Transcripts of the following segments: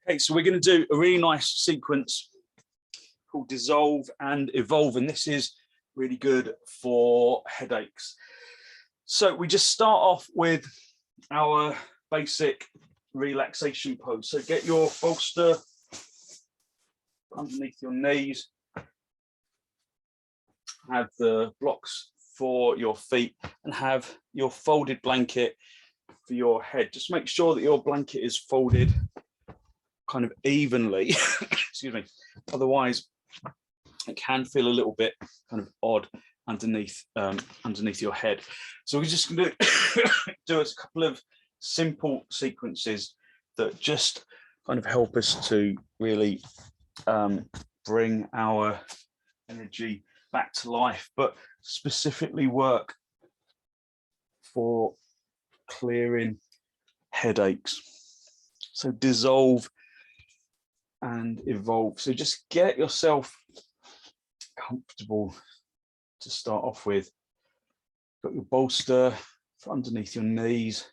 Okay, so we're going to do a really nice sequence called dissolve and evolve, and this is really good for headaches. So we just start off with our basic relaxation pose. So get your bolster underneath your knees, have the blocks for your feet, and have your folded blanket for your head. Just make sure that your blanket is folded kind of evenly. Excuse me, otherwise it can feel a little bit kind of odd underneath your head. So we're just going to do a couple of simple sequences that just kind of help us to really bring our energy back to life, but specifically work for clearing headaches. So dissolve and evolve. So just get yourself comfortable to start off with. Got your bolster underneath your knees.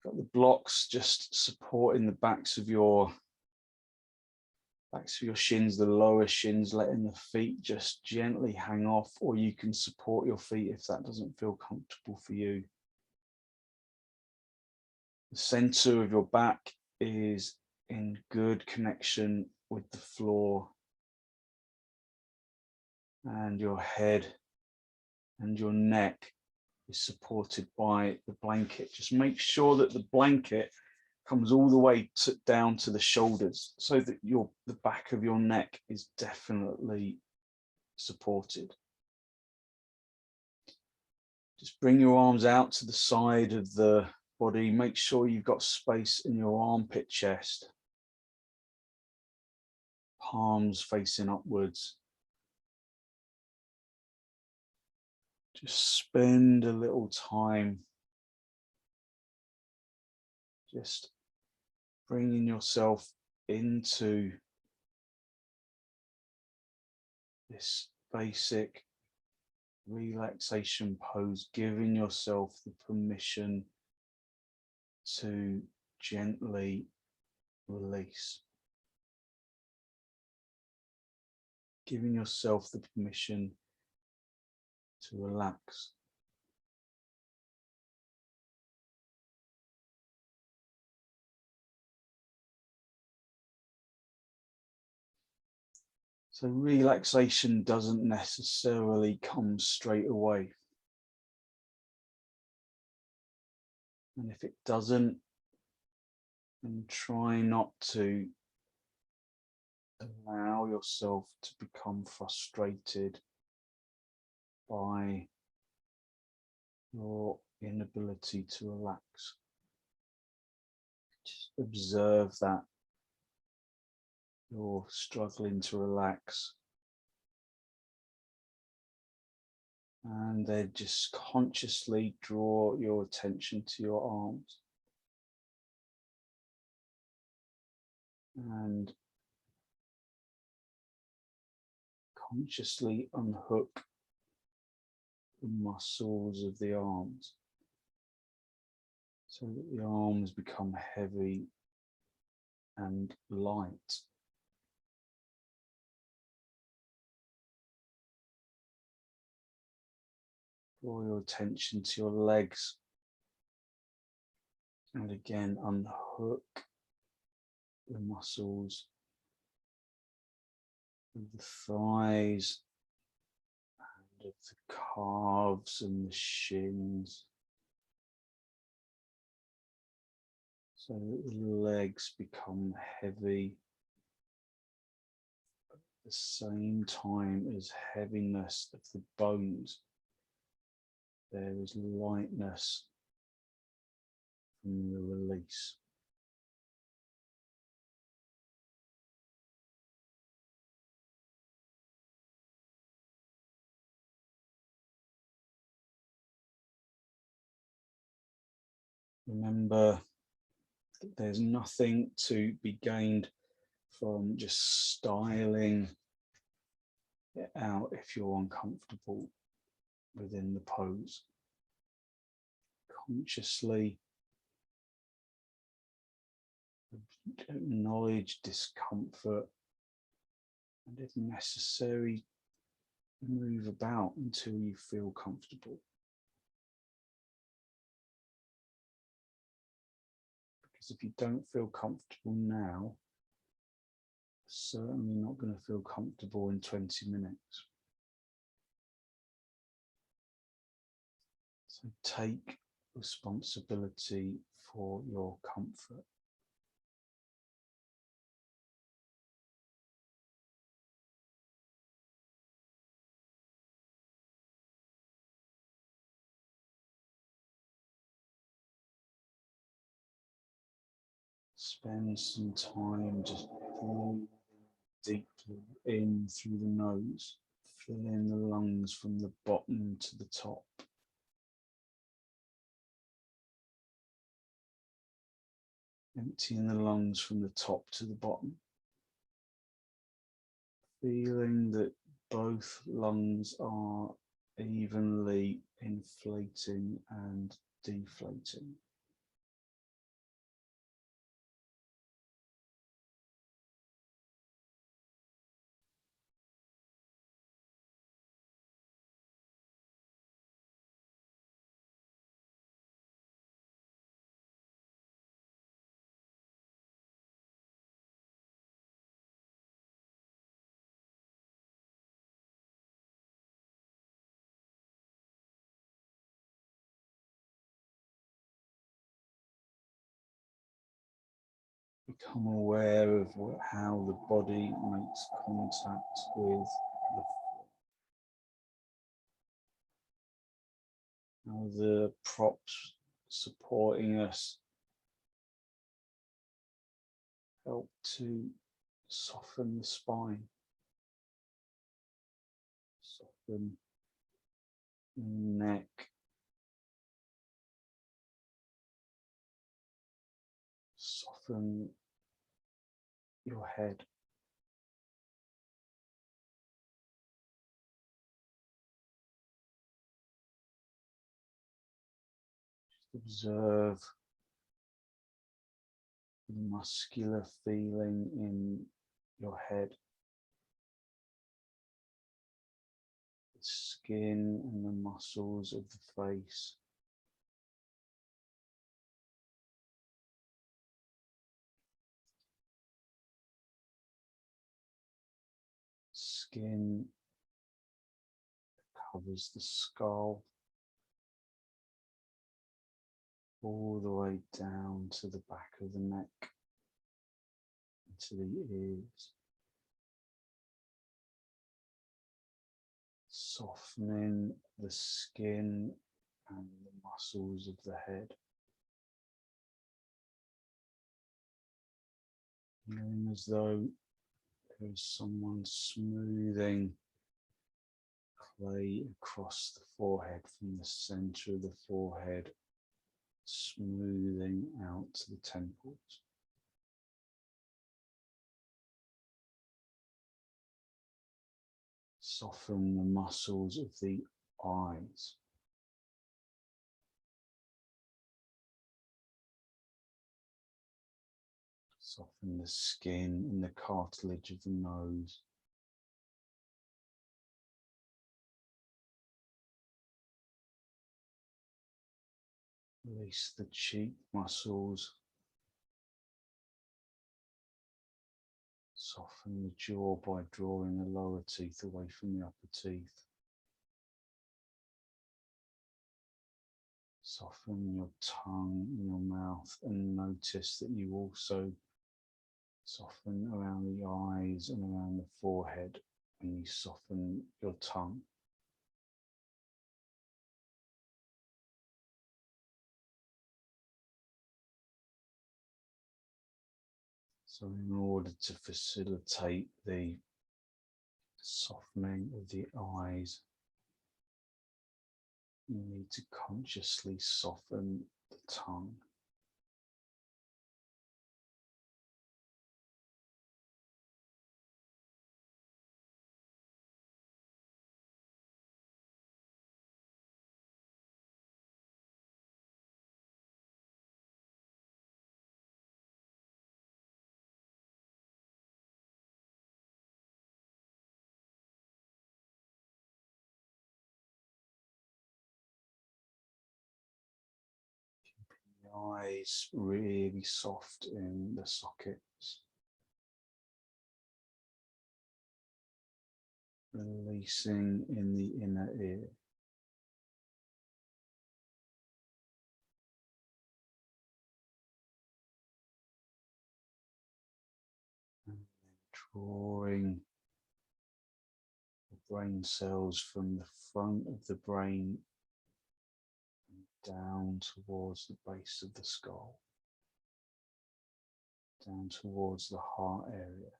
Got the blocks just supporting the backs of your shins, the lower shins, letting the feet just gently hang off, or you can support your feet if that doesn't feel comfortable for you. The center of your back is in good connection with the floor, and your head and your neck is supported by the blanket. Just make sure that the blanket comes all the way down to the shoulders, so that the back of your neck is definitely supported. Just bring your arms out to the side of the body. Make sure you've got space in your armpit chest. Palms facing upwards. Just spend a little time just bringing yourself into this basic relaxation pose, giving yourself the permission to gently release. Giving yourself the permission to relax. So relaxation doesn't necessarily come straight away. And if it doesn't, then try not to allow yourself to become frustrated by your inability to relax. Just observe that you're struggling to relax, and then just consciously draw your attention to your arms and consciously unhook the muscles of the arms so that the arms become heavy and light. Draw your attention to your legs, and again unhook the muscles of the thighs and of the calves and the shins, so that the legs become heavy at the same time as heaviness of the bones. There is lightness from the release. Remember that there's nothing to be gained from just styling it out if you're uncomfortable within the pose. Consciously acknowledge discomfort, and if necessary, move about until you feel comfortable. Because if you don't feel comfortable now, certainly not going to feel comfortable in 20 minutes. So take responsibility for your comfort. Spend some time just breathing deeply in through the nose, filling the lungs from the bottom to the top. Emptying the lungs from the top to the bottom. Feeling that both lungs are evenly inflating and deflating. Become aware of how the body makes contact with the floor. How the props supporting us help to soften the spine, soften the neck, soften your head. Just observe the muscular feeling in your head, the skin and the muscles of the face. Skin covers the skull all the way down to the back of the neck, to the ears, softening the skin and the muscles of the head. Feeling as though there is someone smoothing clay across the forehead from the center of the forehead, smoothing out to the temples. Soften the muscles of the eyes. Soften the skin and the cartilage of the nose. Release the cheek muscles. Soften the jaw by drawing the lower teeth away from the upper teeth. Soften your tongue and your mouth, and notice that you also soften around the eyes and around the forehead when you soften your tongue. So in order to facilitate the softening of the eyes, you need to consciously soften the tongue. Eyes really soft in the sockets. Releasing in the inner ear. And then drawing the brain cells from the front of the brain down towards the base of the skull, down towards the heart area.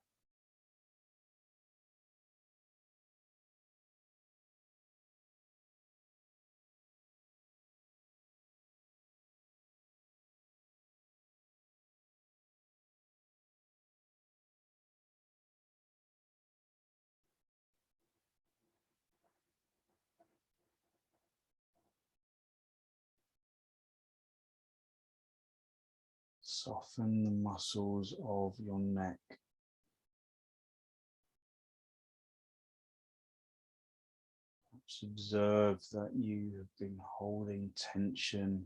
Soften the muscles of your neck. Just observe that you have been holding tension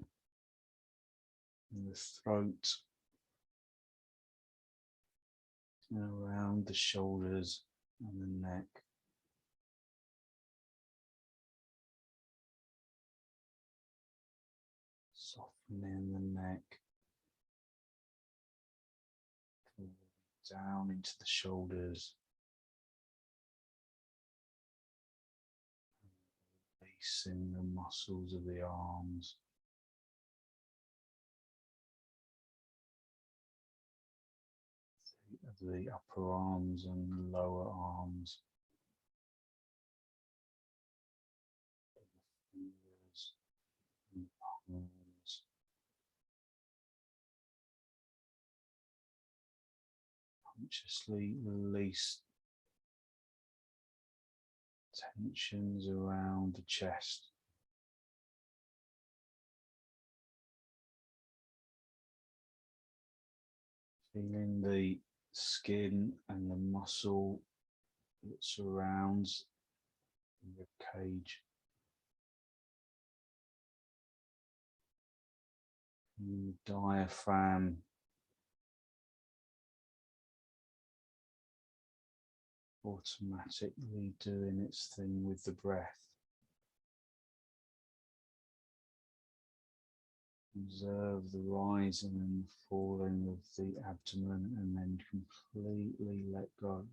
in the throat and around the shoulders and the neck. Softening the neck, down into the shoulders, releasing the muscles of the arms, of the upper arms and lower arms, fingers and palms. Consciously release tensions around the chest. Feeling the skin and the muscle that surrounds the rib cage. And the diaphragm automatically doing its thing with the breath. Observe the rising and falling of the abdomen and then completely let go.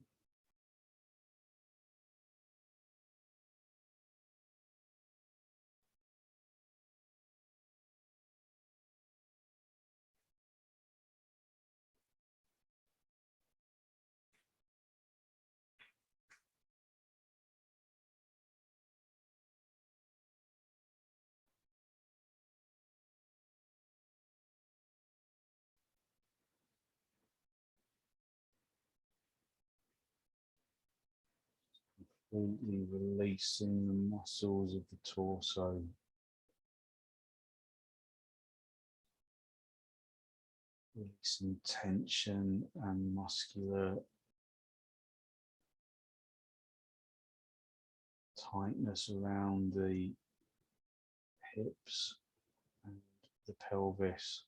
Completely releasing the muscles of the torso. Releasing tension and muscular tightness around the hips and the pelvis.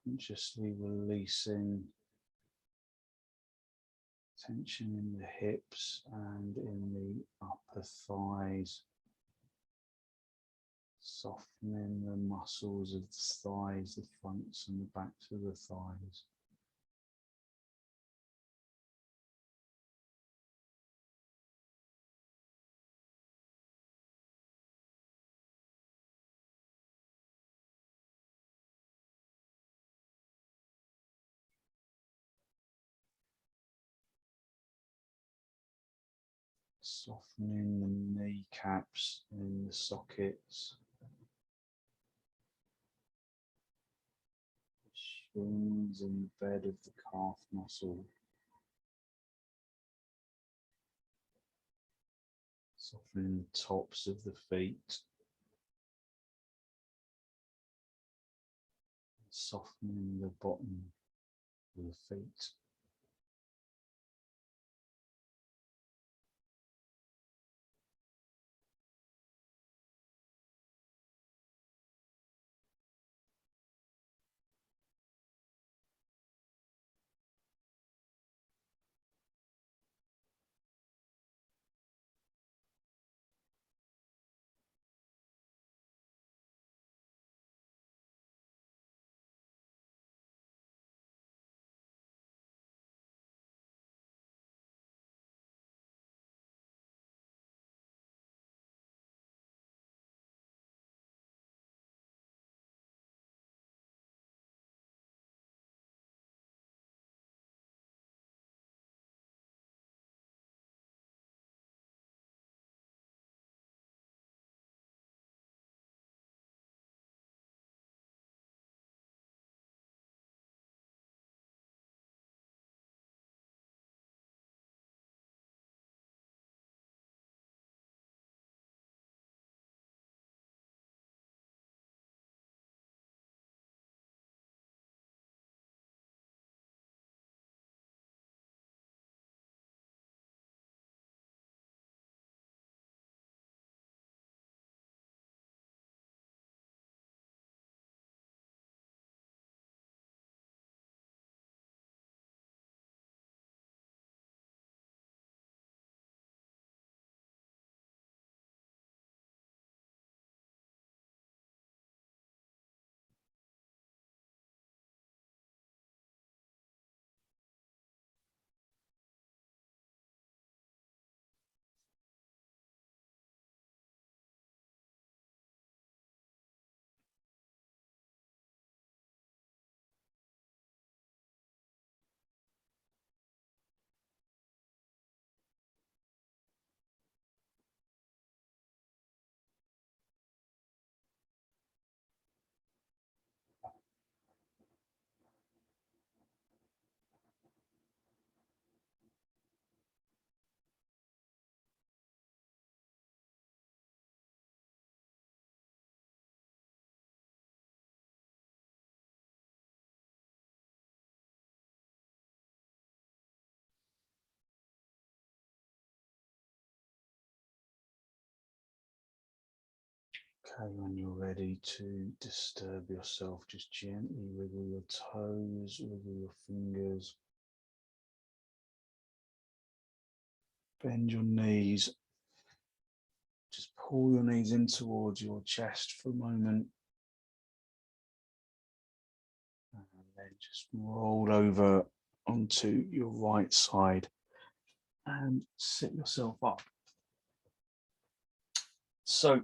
Consciously releasing tension in the hips and in the upper thighs, softening the muscles of the thighs, the fronts and the backs of the thighs. Softening the kneecaps and the sockets, the shins and the bed of the calf muscle. Softening the tops of the feet. Softening the bottom your feet. Okay, when you're ready to disturb yourself, just gently wiggle your toes, wiggle your fingers, bend your knees, just pull your knees in towards your chest for a moment, and then just roll over onto your right side and sit yourself up. So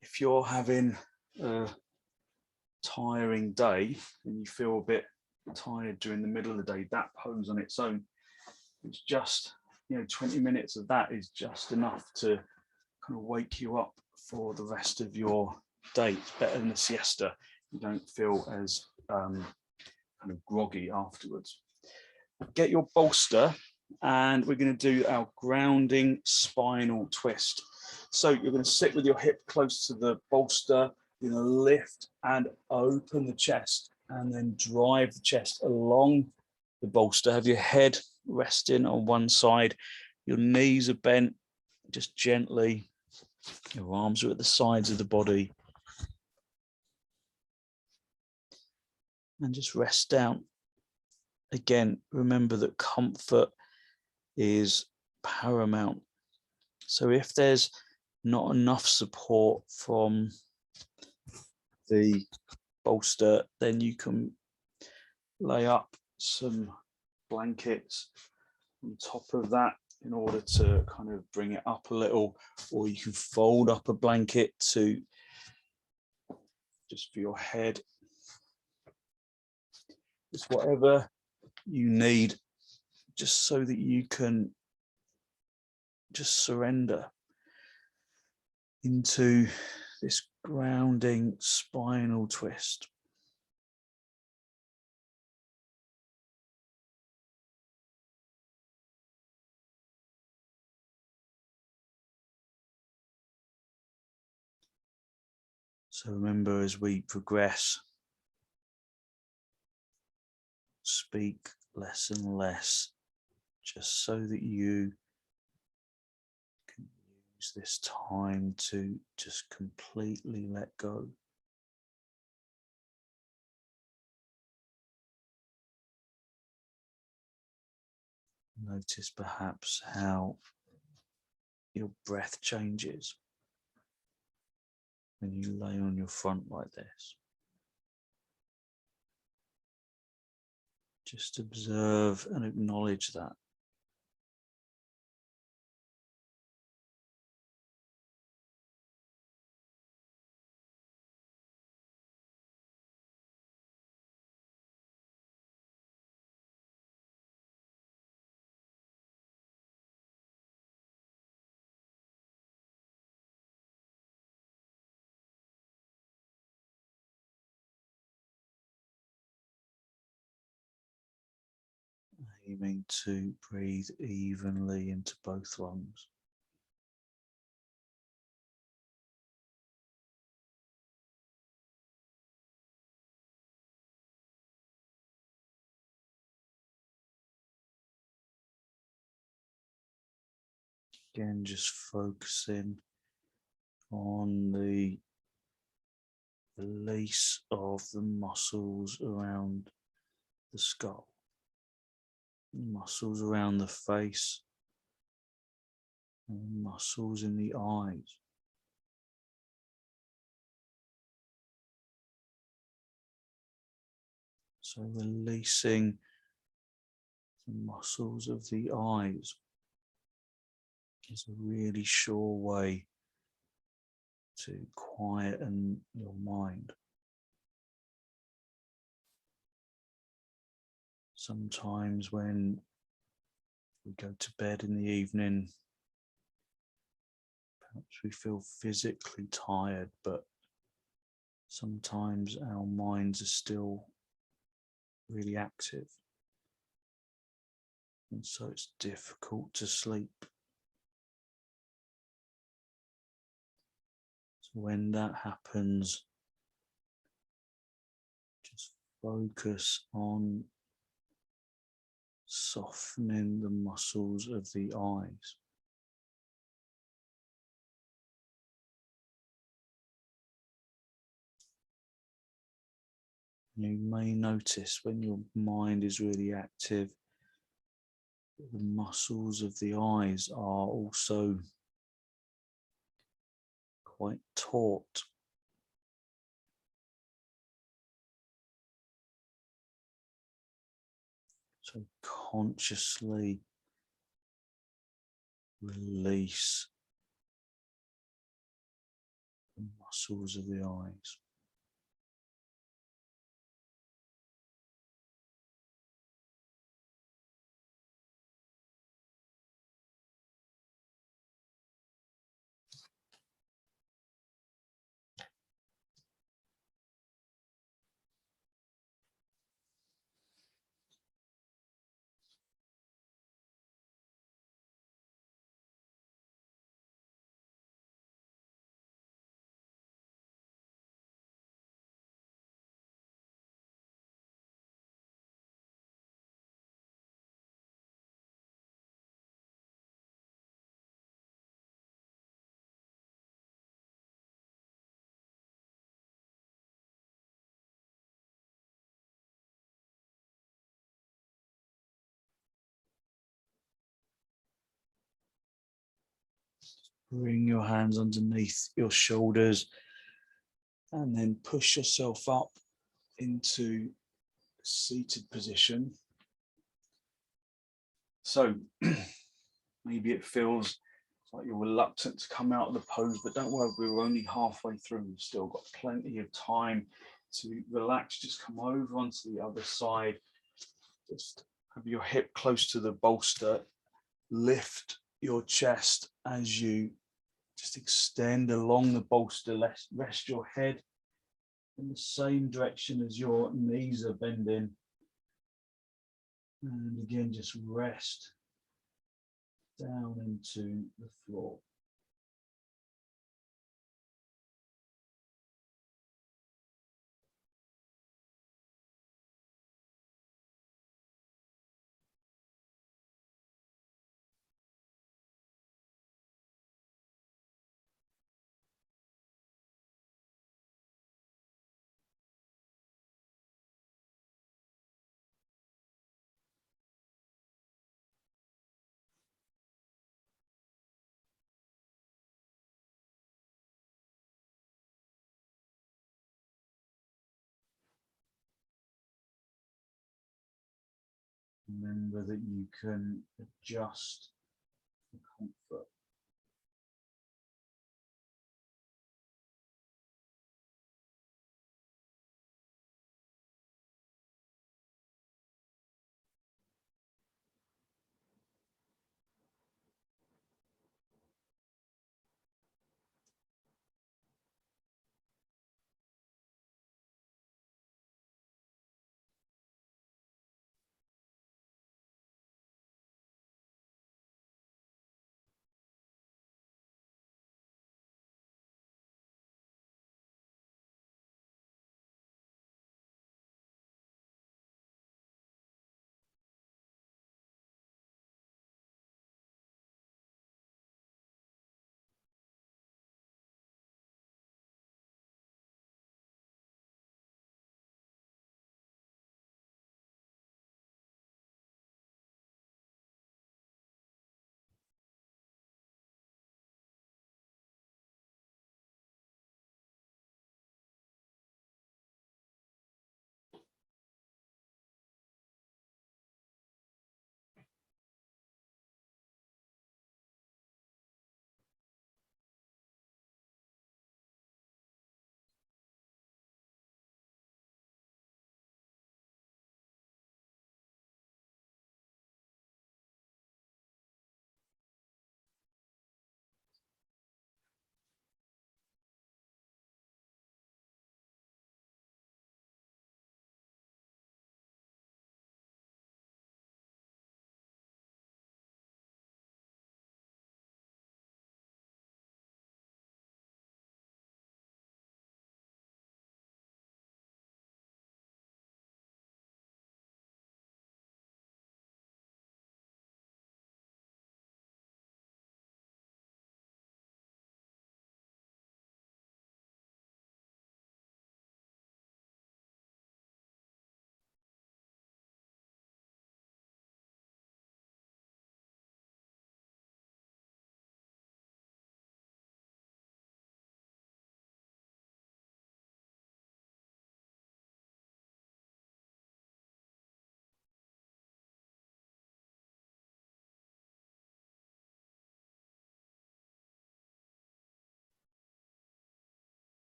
if you're having a tiring day and you feel a bit tired during the middle of the day, that pose on its own, it's just, 20 minutes of that is just enough to kind of wake you up for the rest of your day. It's better than a siesta. You don't feel as kind of groggy afterwards. Get your bolster, and we're going to do our grounding spinal twist. So you're going to sit with your hip close to the bolster. You're going to lift and open the chest, and then drive the chest along the bolster. Have your head resting on one side. Your knees are bent, just gently. Your arms are at the sides of the body. And just rest down. Again, remember that comfort is paramount. So if there's not enough support from the bolster, then you can lay up some blankets on top of that in order to kind of bring it up a little, or you can fold up a blanket to just for your head. Just whatever you need, just so that you can just surrender into this grounding spinal twist. So remember, as we progress, speak less and less, just so that you can use this time to just completely let go. Notice perhaps how your breath changes when you lay on your front like this. Just observe and acknowledge that. Aiming to breathe evenly into both lungs. Again, just focusing on the release of the muscles around the skull, muscles around the face, and muscles in the eyes. So releasing the muscles of the eyes is a really sure way to quieten your mind. Sometimes when we go to bed in the evening, perhaps we feel physically tired, but sometimes our minds are still really active. And so it's difficult to sleep. So when that happens, just focus on softening the muscles of the eyes. You may notice when your mind is really active, the muscles of the eyes are also quite taut. So consciously release the muscles of the eyes. Bring your hands underneath your shoulders and then push yourself up into a seated position. So maybe it feels like you're reluctant to come out of the pose, but don't worry, we're only halfway through. We've still got plenty of time to relax. Just come over onto the other side. Just have your hip close to the bolster. Lift your chest as you just extend along the bolster. Rest your head in the same direction as your knees are bending. And again, just rest down into the floor. Remember that you can adjust the comfort.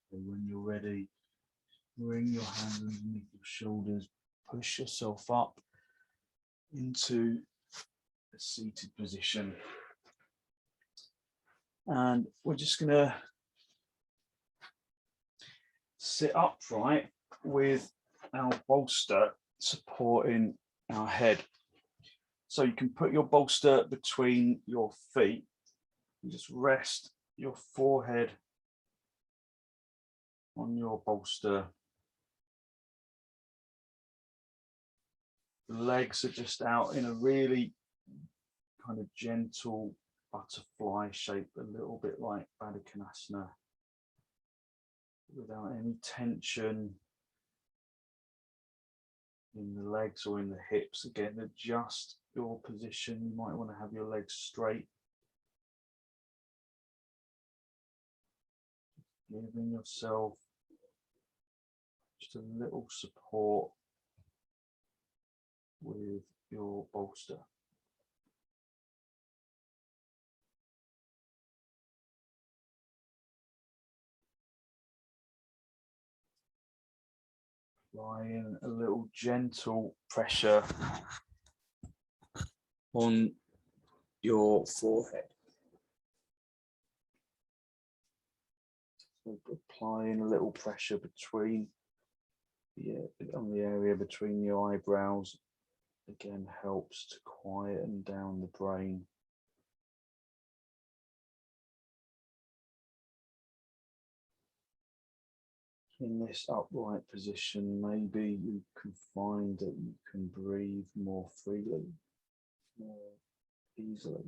So when you're ready, bring your hand underneath your shoulders, push yourself up into a seated position. And we're just going to sit upright with our bolster supporting our head. So you can put your bolster between your feet and just rest your forehead on your bolster. The legs are just out in a really kind of gentle butterfly shape, a little bit like Baddha, without any tension in the legs or in the hips. Again, adjust your position. You might want to have your legs straight. Giving yourself just a little support with your bolster. Applying a little gentle pressure on your forehead. So applying a little pressure between on the area between the eyebrows, again helps to quieten down the brain. In this upright position, maybe you can find that you can breathe more freely, more easily.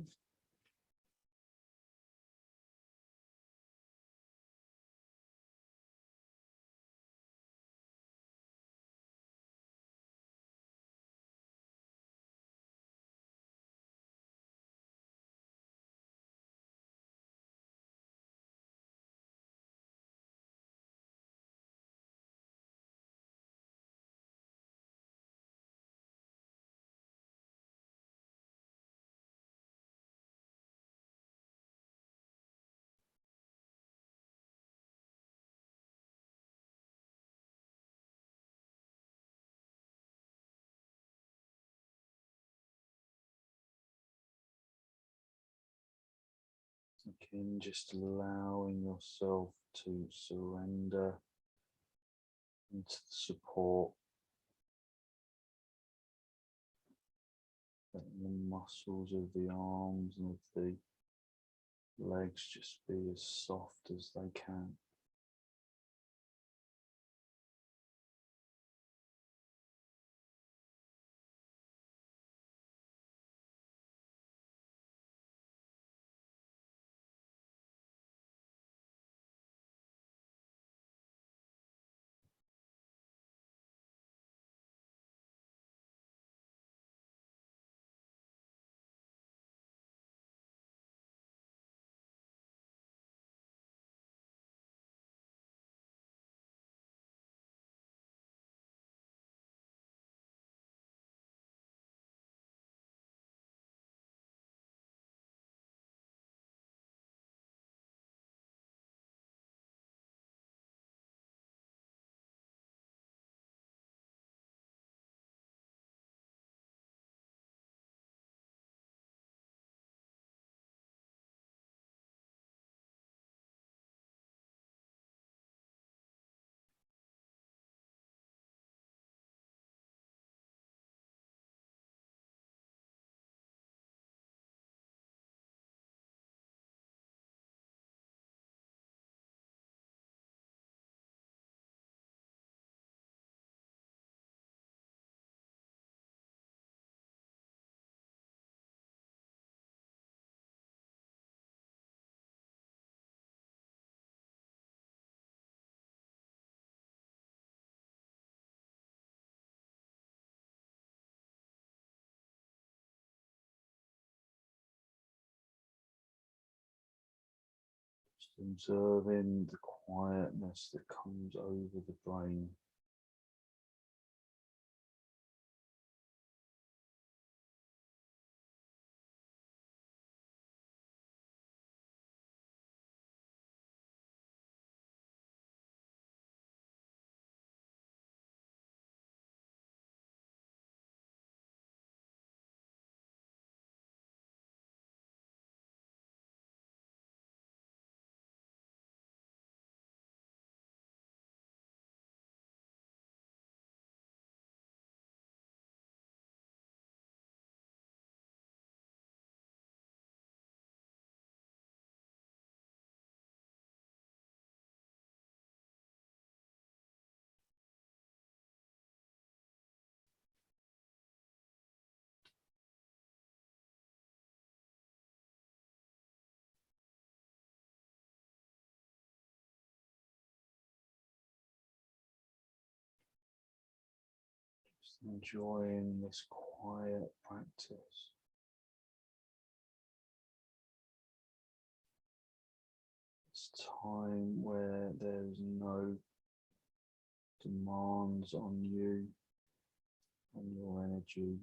Again, just allowing yourself to surrender into the support. Letting the muscles of the arms and of the legs just be as soft as they can. Just observing the quietness that comes over the brain. Just enjoying this quiet practice. It's time where there's no demands on you, on your energy,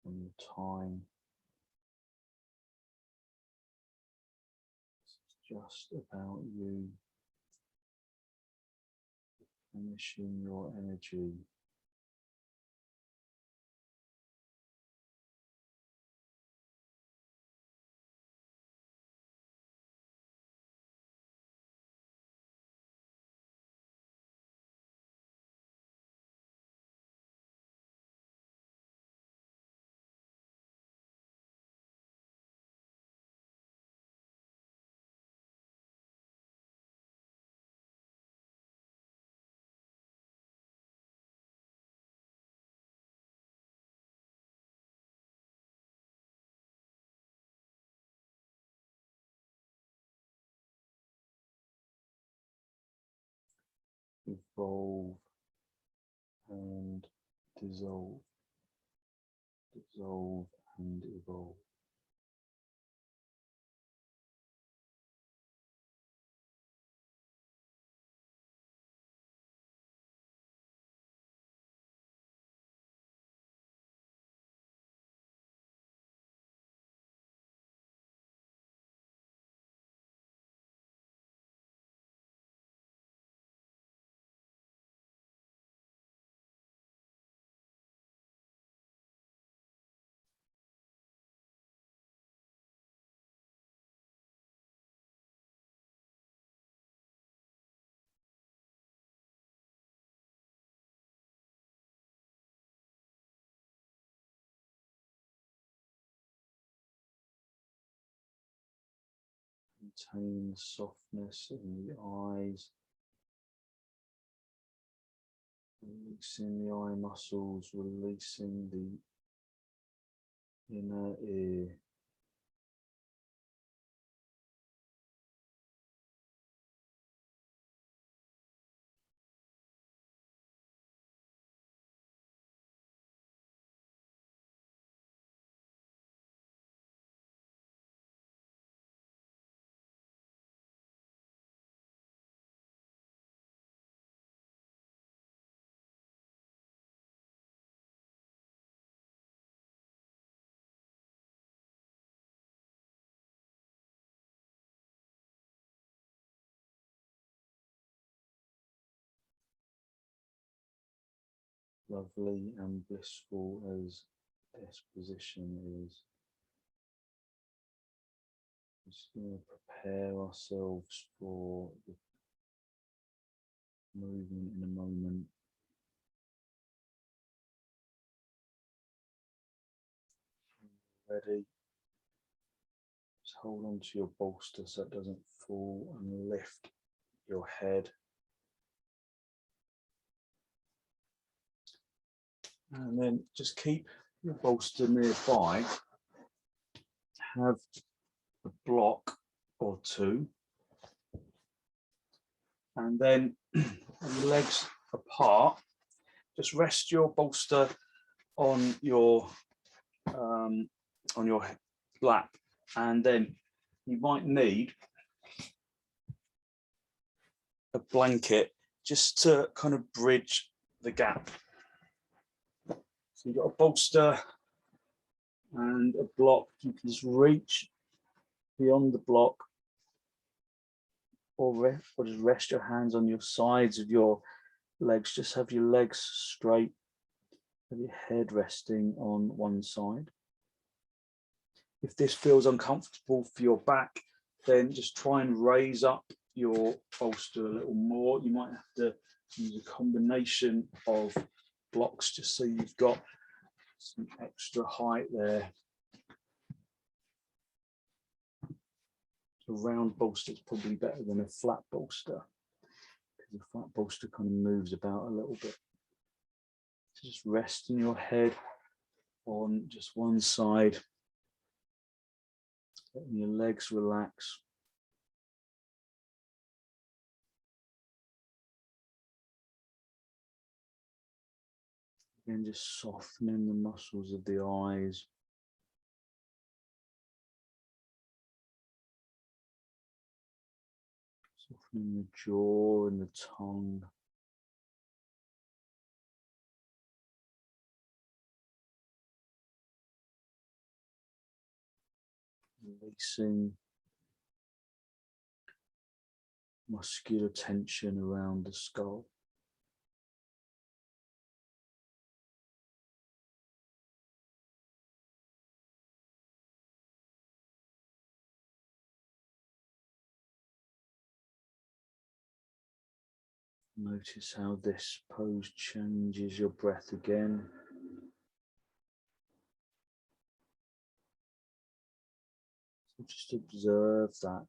on your time. It's just about you replenishing your energy. Evolve and dissolve, dissolve and evolve. Maintain the softness in the eyes. Releasing the eye muscles, releasing the inner ear. Lovely and blissful as this position is. Just going to prepare ourselves for the movement in a moment. Ready? Just hold on to your bolster so it doesn't fall, and lift your head. And then just keep your bolster nearby. Have a block or two. And then your legs apart, just rest your bolster on your lap, and then you might need a blanket just to kind of bridge the gap. So you've got a bolster and a block. You can just reach beyond the block, or just rest your hands on your sides of your legs. Just have your legs straight, have your head resting on one side. If this feels uncomfortable for your back, then just try and raise up your bolster a little more. You might have to use a combination of blocks just so you've got some extra height there. A round bolster is probably better than a flat bolster, because the flat bolster kind of moves about a little bit. So just resting your head on just one side, letting your legs relax. Again, just softening the muscles of the eyes. Softening the jaw and the tongue. Releasing muscular tension around the skull. Notice how this pose changes your breath again. So just observe that,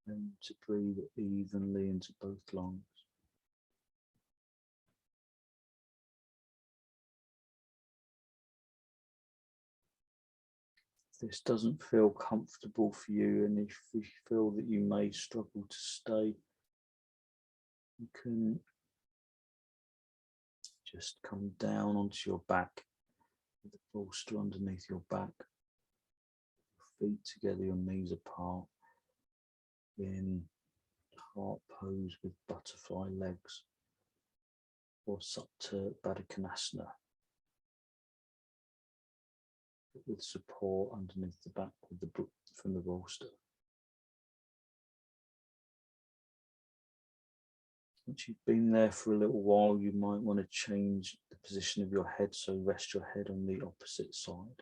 and to breathe evenly into both lungs. If this doesn't feel comfortable for you, and if you feel that you may struggle to stay, you can just come down onto your back with the bolster underneath your back, your feet together, your knees apart, in heart pose with butterfly legs, or Sept Baddha with support underneath the back with from the bolster. Once you've been there for a little while, you might want to change the position of your head, so rest your head on the opposite side.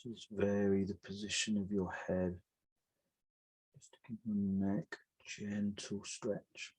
Just vary the position of your head. Just give your neck a gentle stretch.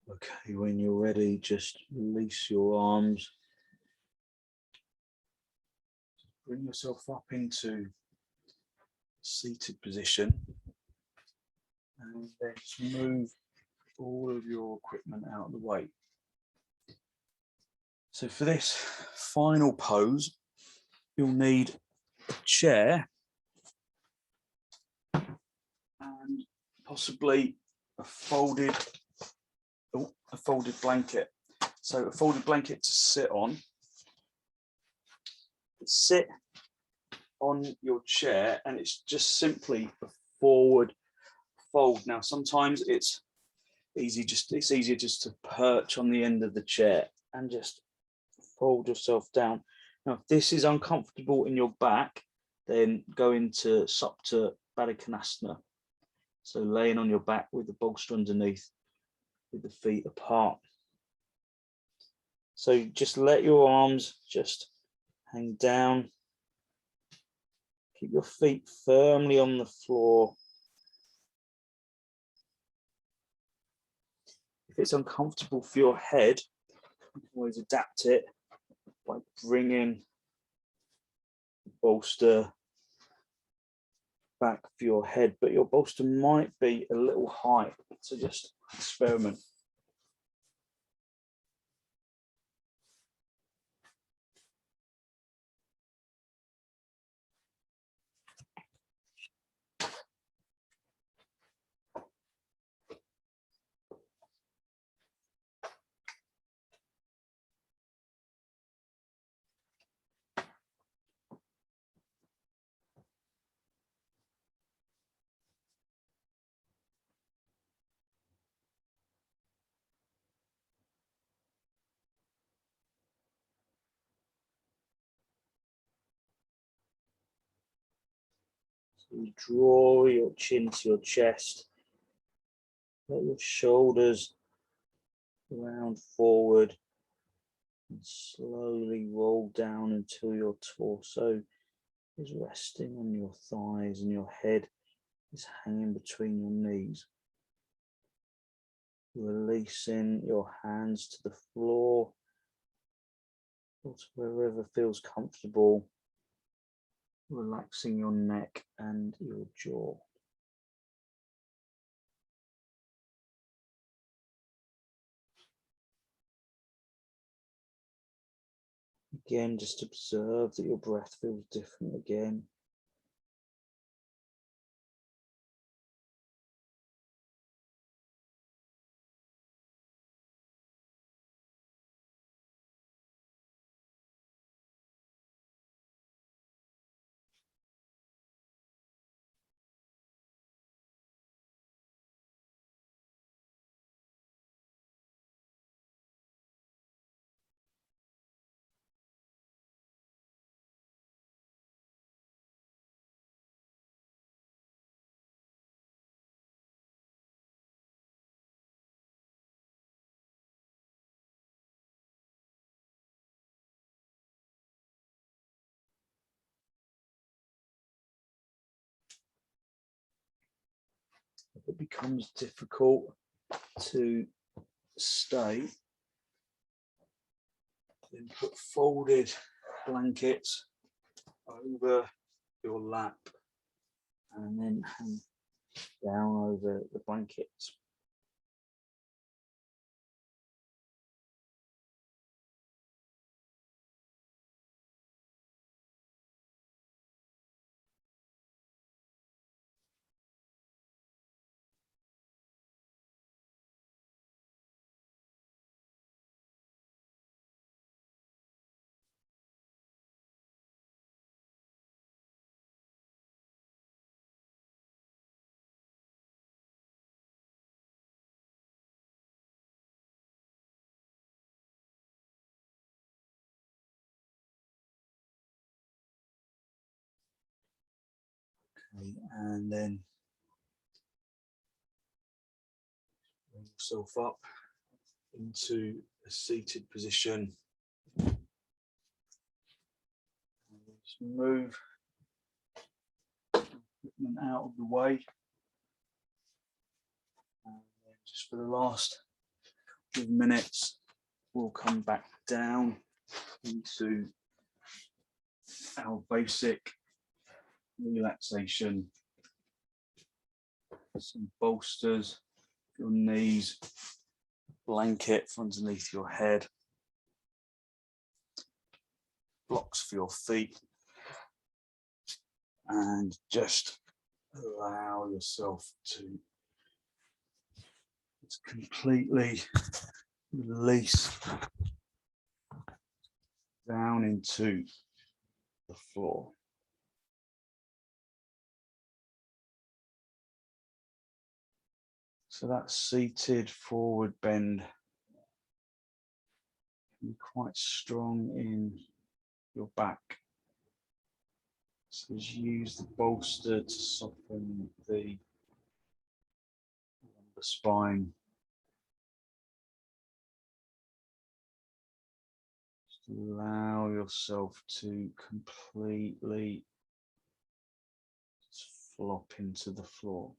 Okay, when you're ready, just release your arms. Bring yourself up into seated position. And then just move all of your equipment out of the way. So for this final pose, you'll need a chair and possibly a folded blanket. So a folded blanket to sit on. Sit on your chair, and it's just simply a forward fold. Now, sometimes it's easier just to perch on the end of the chair and just fold yourself down. Now, if this is uncomfortable in your back, then go into Sept Baddha. So laying on your back with the bolster underneath, with the feet apart. So just let your arms just hang down. Keep your feet firmly on the floor. If it's uncomfortable for your head, you can always adapt it by bringing the bolster back for your head, but your bolster might be a little high, so just experiment. So you draw your chin to your chest, let your shoulders round forward, and slowly roll down until your torso is resting on your thighs and your head is hanging between your knees. Releasing your hands to the floor or to wherever feels comfortable. Relaxing your neck and your jaw. Again, just observe that your breath feels different again. it becomes difficult to stay, then put folded blankets over your lap and then hang down over the blankets. Okay, and then bring yourself up into a seated position. Just move equipment out of the way. And then just for the last few minutes, we'll come back down into our basic relaxation. Some bolsters for your knees, blanket for underneath your head, blocks for your feet, and just allow yourself to completely release down into the floor. So that seated forward bend can be quite strong in your back. So just use the bolster to soften the spine. Just allow yourself to completely flop into the floor.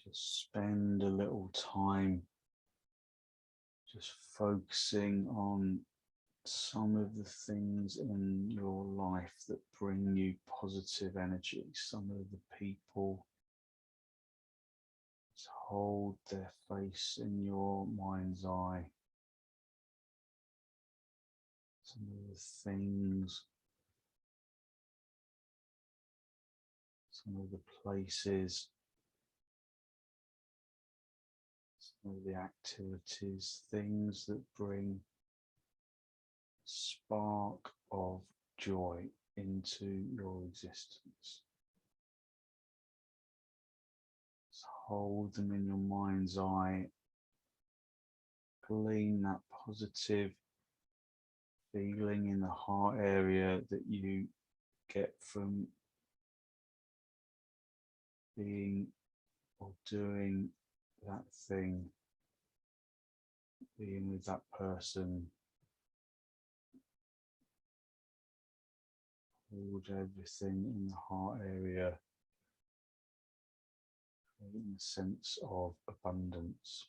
Just spend a little time just focusing on some of the things in your life that bring you positive energy, some of the people. Just hold their face in your mind's eye. Some of the things, some of the places, some of the activities, things that bring a spark of joy into your existence. Just hold them in your mind's eye. Glean that positive feeling in the heart area that you get from being or doing that thing, being with that person. Hold everything in the heart area, creating a sense of abundance.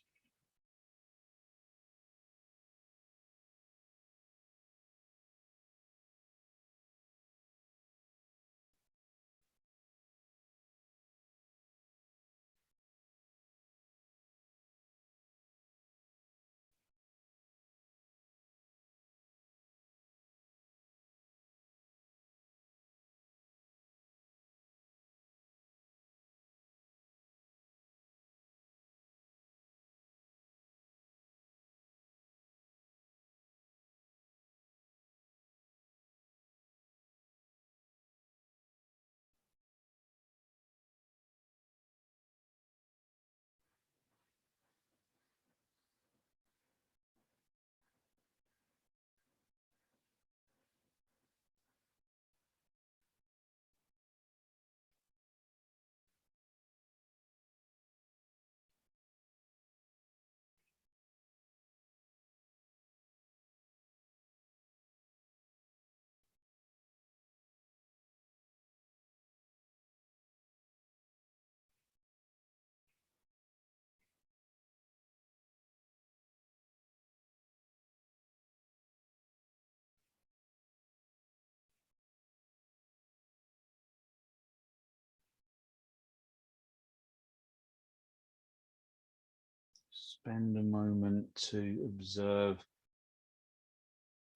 spend a moment to observe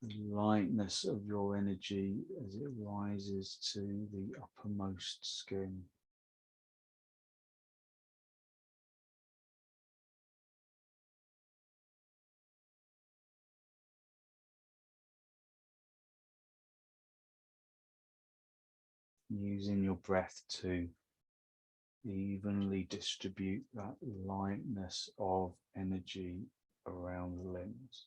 the lightness of your energy as it rises to the uppermost skin. Using your breath to evenly distribute that lightness of energy around the limbs.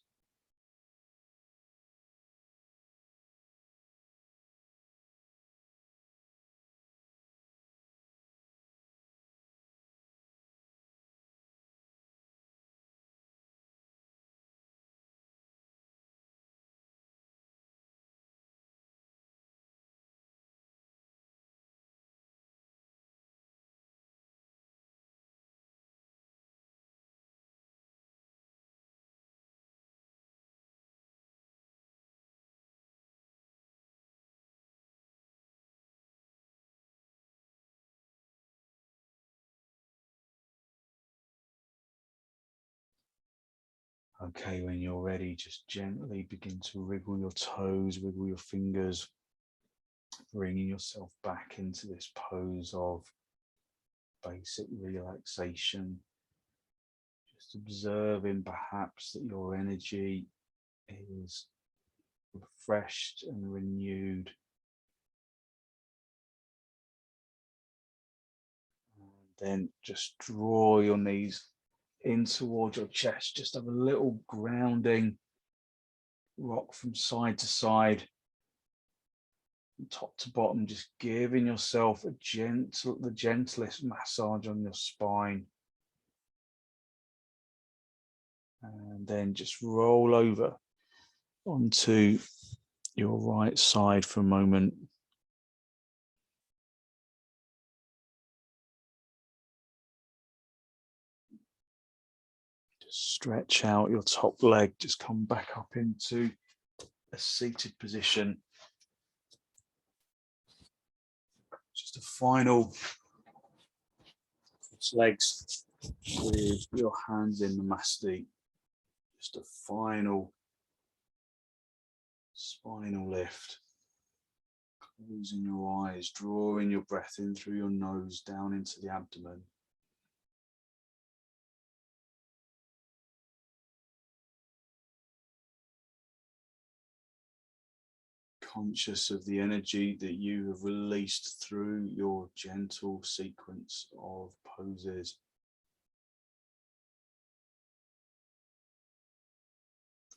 Okay, when you're ready, just gently begin to wriggle your toes, wiggle your fingers, bringing yourself back into this pose of basic relaxation. Just observing perhaps that your energy is refreshed and renewed. And then just draw your knees in towards your chest. Just have a little grounding. Rock from side to side, from top to bottom, just giving yourself the gentlest massage on your spine. And then just roll over onto your right side for a moment. Just stretch out your top leg, just come back up into a seated position. Just a final legs with your hands in the masti. Just a final spinal lift. Closing your eyes, drawing your breath in through your nose down into the abdomen. Conscious of the energy that you have released through your gentle sequence of poses.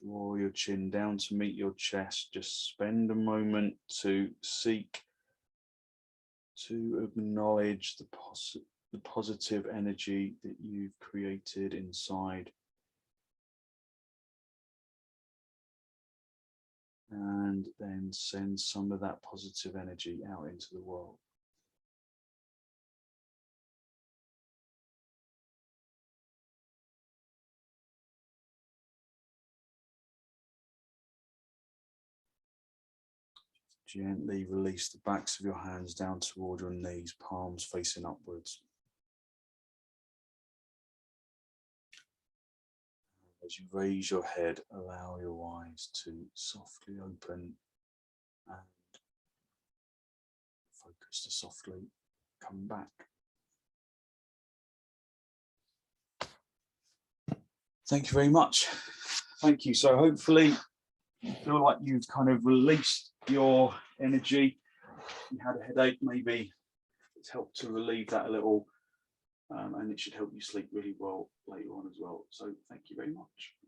Draw your chin down to meet your chest. Just spend a moment to seek to acknowledge the positive energy that you've created inside. And then send some of that positive energy out into the world. Gently release the backs of your hands down toward your knees, palms facing upwards. As you raise your head, allow your eyes to softly open and focus to softly come back. Thank you very much. Thank you. So hopefully you feel like you've kind of released your energy. You had a headache, maybe it's helped to relieve that a little, and it should help you sleep really well later on as well. So thank you very much.